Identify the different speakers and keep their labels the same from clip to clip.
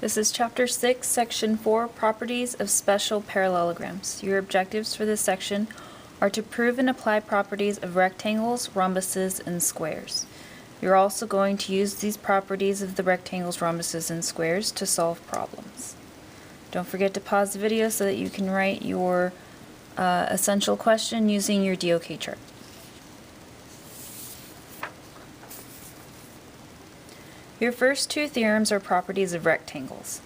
Speaker 1: This is Chapter 6, Section 4, Properties of Special Parallelograms. Your objectives for this section are to prove and apply properties of rectangles, rhombuses, and squares. You're also going to use these properties of the rectangles, rhombuses, and squares to solve problems. Don't forget to pause the video so that you can write your essential question using your DOK chart. Your first two theorems are properties of rectangles.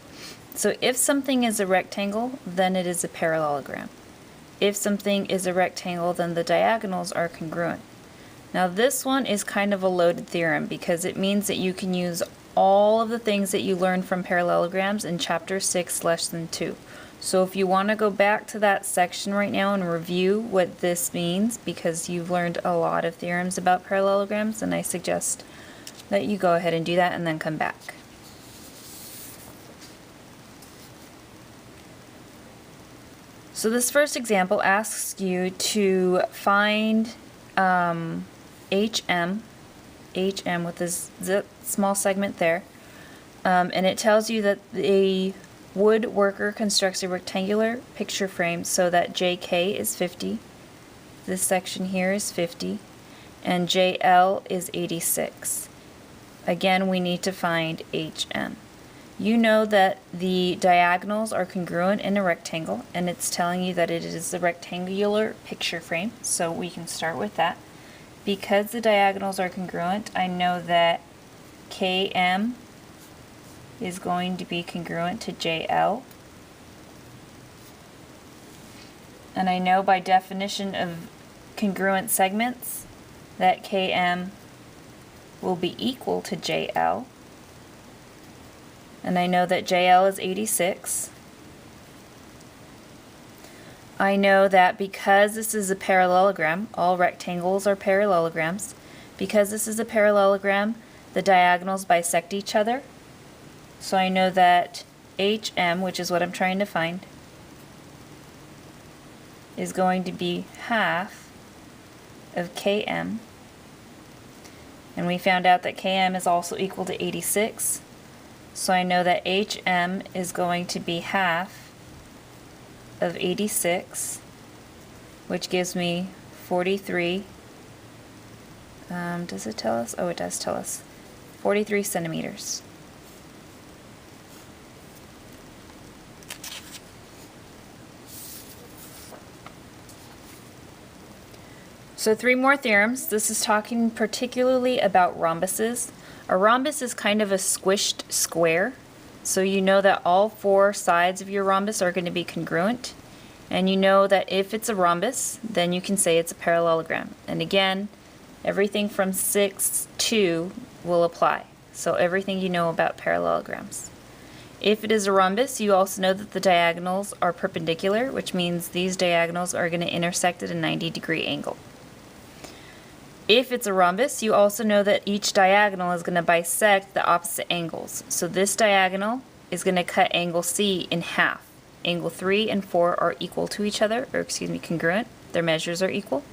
Speaker 1: So if something is a rectangle, then it is a parallelogram. If something is a rectangle, then the diagonals are congruent. Now this one is kind of a loaded theorem because it means that you can use all of the things that you learned from parallelograms in Chapter 6 Lesson 2. So if you want to go back to that section right now and review what this means, because you've learned a lot of theorems about parallelograms, then I suggest that you go ahead and do that and then come back. So this first example asks you to find HM with this small segment there, and it tells you that a woodworker constructs a rectangular picture frame so that JK is 50, this section here is 50, and JL is 86. Again, we need to find HM. You know that the diagonals are congruent in a rectangle, and it's telling you that it is a rectangular picture frame, so we can start with that. Because the diagonals are congruent, I know that KM is going to be congruent to JL. And I know by definition of congruent segments that KM will be equal to JL. And I know that JL is 86. I know that because this is a parallelogram, all rectangles are parallelograms, because this is a parallelogram, the diagonals bisect each other. So I know that HM, which is what I'm trying to find, is going to be half of KM. And we found out that KM is also equal to 86. So I know that HM is going to be half of 86, which gives me 43. Does it tell us? Oh, it does tell us. 43 centimeters. So 3 more theorems. This is talking particularly about rhombuses. A rhombus is kind of a squished square. So you know that all 4 sides of your rhombus are going to be congruent. And you know that if it's a rhombus, then you can say it's a parallelogram. And again, everything from 6-2 will apply. So everything you know about parallelograms. If it is a rhombus, you also know that the diagonals are perpendicular, which means these diagonals are going to intersect at a 90-degree angle. If it's a rhombus, you also know that each diagonal is going to bisect the opposite angles. So this diagonal is going to cut angle C in half. Angle 3 and 4 are equal to each other, or excuse me, congruent. Their measures are equal.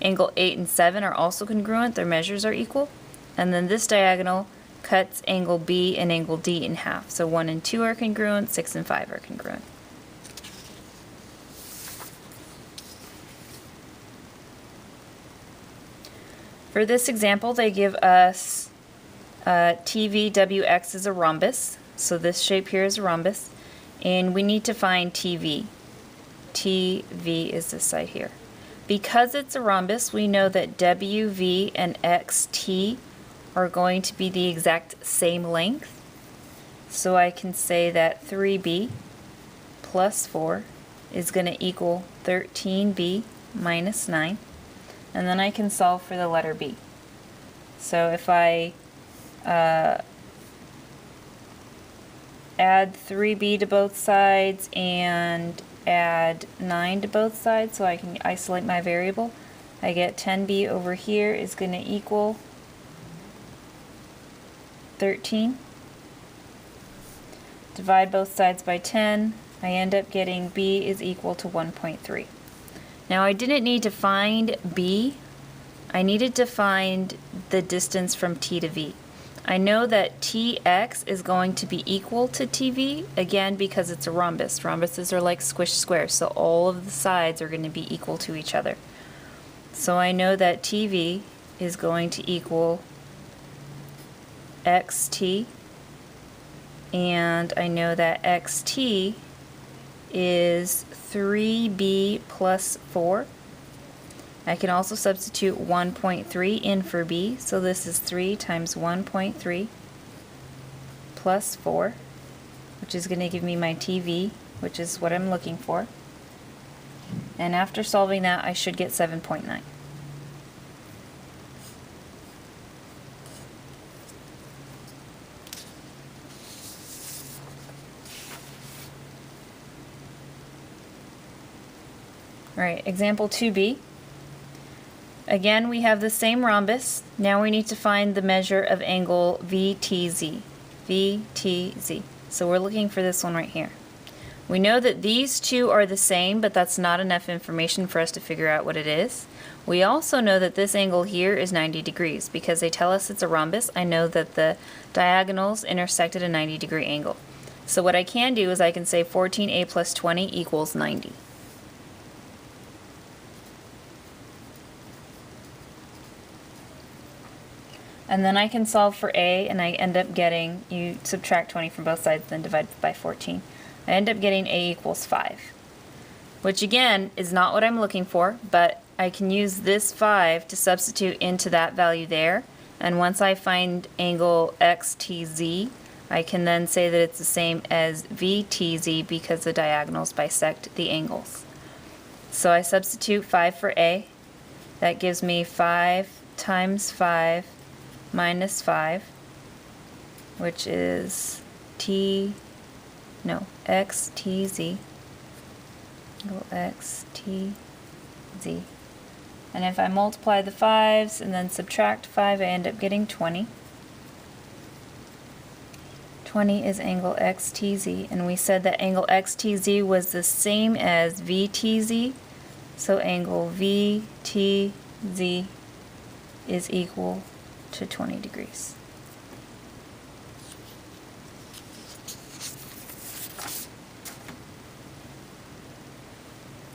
Speaker 1: Angle 8 and 7 are also congruent. Their measures are equal. And then this diagonal cuts angle B and angle D in half. So 1 and 2 are congruent, 6 and 5 are congruent. For this example, they give us TVWX is a rhombus. So this shape here is a rhombus. And we need to find TV. TV is this side here. Because it's a rhombus, we know that WV and XT are going to be the exact same length. So I can say that 3B plus 4 is going to equal 13B minus 9. And then I can solve for the letter B. So if I add 3B to both sides and add 9 to both sides so I can isolate my variable, I get 10B over here is going to equal 13. Divide both sides by 10, I end up getting B is equal to 1.3. Now I didn't need to find B, I needed to find the distance from T to V. I know that TX is going to be equal to TV, again, because it's a rhombus. Rhombuses are like squished squares, so all of the sides are going to be equal to each other. So I know that TV is going to equal XT, and I know that XT is 3B plus 4. I can also substitute 1.3 in for B, so this is 3 times 1.3 plus 4, which is going to give me my TV, which is what I'm looking for. And after solving that, I should get 7.9. All right, example 2b. Again, we have the same rhombus. Now we need to find the measure of angle VTZ. VTZ. So we're looking for this one right here. We know that these two are the same, but that's not enough information for us to figure out what it is. We also know that this angle here is 90 degrees. Because they tell us it's a rhombus, I know that the diagonals intersect at a 90-degree angle. So what I can do is I can say 14a plus 20 equals 90. And then I can solve for a, and I end up getting, you subtract 20 from both sides, then divide by 14. I end up getting a equals 5, which again is not what I'm looking for, but I can use this 5 to substitute into that value there, and once I find angle XTZ, I can then say that it's the same as VTZ because the diagonals bisect the angles. So I substitute 5 for a. That gives me 5 times 5 minus 5, which is XTZ. XTZ. And if I multiply the 5s and then subtract 5, I end up getting 20. 20 is angle XTZ, and we said that angle XTZ was the same as VTZ, so angle VTZ is equal to 20 degrees.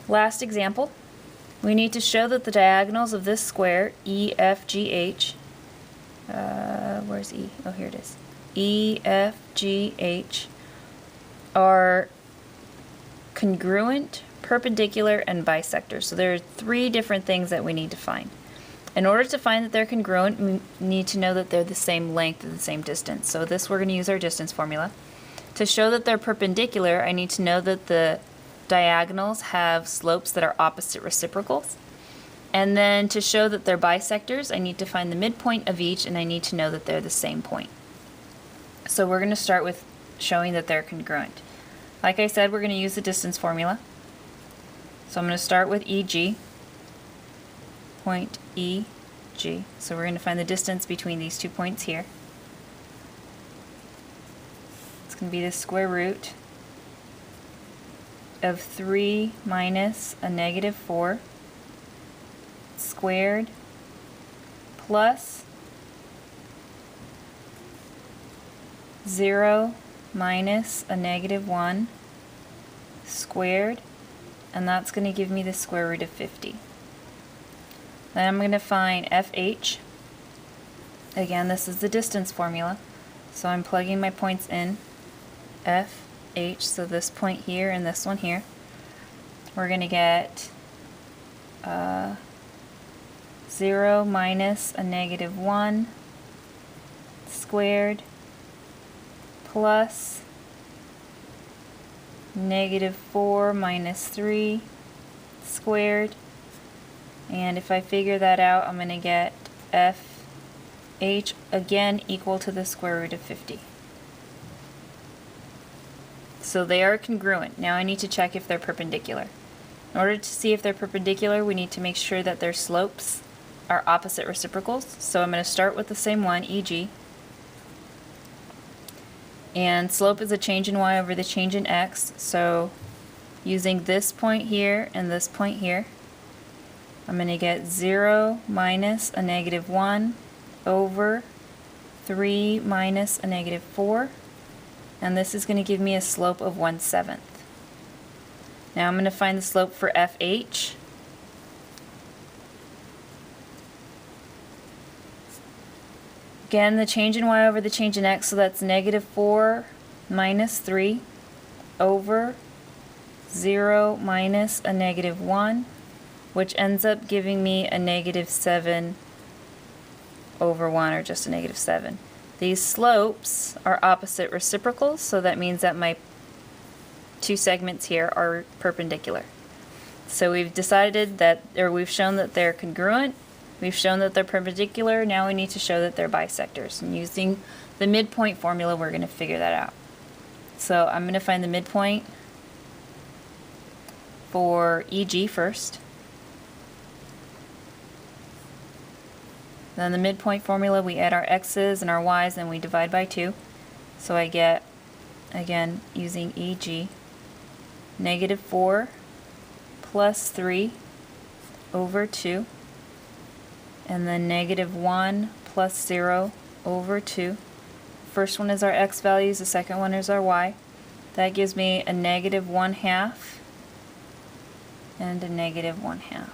Speaker 1: Last example, we need to show that the diagonals of this square, EFGH, where's E? Oh, here it is. EFGH are congruent, perpendicular, and bisector. So there are 3 different things that we need to find. In order to find that they're congruent, we need to know that they're the same length and the same distance. So this we're going to use our distance formula. To show that they're perpendicular, I need to know that the diagonals have slopes that are opposite reciprocals. And then to show that they're bisectors, I need to find the midpoint of each, and I need to know that they're the same point. So we're going to start with showing that they're congruent. Like I said, we're going to use the distance formula. So I'm going to start with EG. Point EG. So we're going to find the distance between these 2 points here. It's going to be the square root of 3 minus a negative 4 squared plus 0 minus a negative 1 squared, and that's going to give me the square root of 50. Then I'm going to find FH. Again, this is the distance formula, so I'm plugging my points in. FH, so this point here and this one here. We're going to get 0 minus a negative 1 squared plus negative 4 minus 3 squared. And if I figure that out, I'm going to get FH again equal to the square root of 50. So they are congruent. Now I need to check if they're perpendicular. In order to see if they're perpendicular, we need to make sure that their slopes are opposite reciprocals. So I'm going to start with the same one, EG. And slope is a change in y over the change in x. So using this point here and this point here, I'm going to get 0 minus a negative 1 over 3 minus a negative 4, and this is going to give me a slope of 1/7. Now I'm going to find the slope for FH. Again, the change in y over the change in x, so that's negative 4 minus 3 over 0 minus a negative 1, which ends up giving me a negative 7 over 1, or just a negative 7. These slopes are opposite reciprocals, so that means that my two segments here are perpendicular. So we've decided that, or we've shown that they're congruent. We've shown that they're perpendicular. Now we need to show that they're bisectors. And using the midpoint formula, we're going to figure that out. So I'm going to find the midpoint for EG first. Then the midpoint formula, we add our x's and our y's and we divide by 2. So I get, again, using EG, negative 4 plus 3 over 2. And then negative 1 plus 0 over 2. First one is our x values, the second one is our y. That gives me a negative 1/2 and a negative 1/2.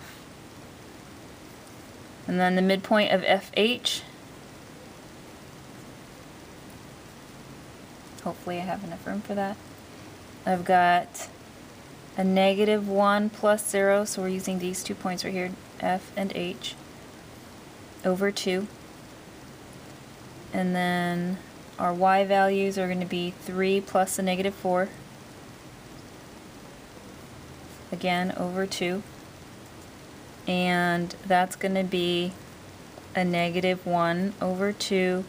Speaker 1: And then the midpoint of FH, hopefully I have enough room for that. I've got a negative 1 plus 0, so we're using these 2 points right here, F and H, over 2. And then our y values are going to be 3 plus a negative 4, again over 2. And that's going to be a negative 1 over 2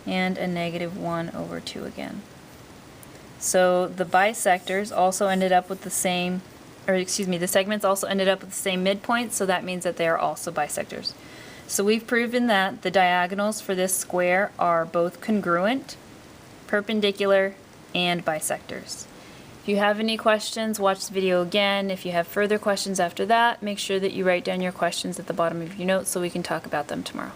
Speaker 1: and a negative 1 over 2 again. So the bisectors also ended up with the same, or excuse me, the segments also ended up with the same midpoint, so that means that they are also bisectors. So we've proven that the diagonals for this square are both congruent, perpendicular, and bisectors. If you have any questions, watch the video again. If you have further questions after that, make sure that you write down your questions at the bottom of your notes so we can talk about them tomorrow.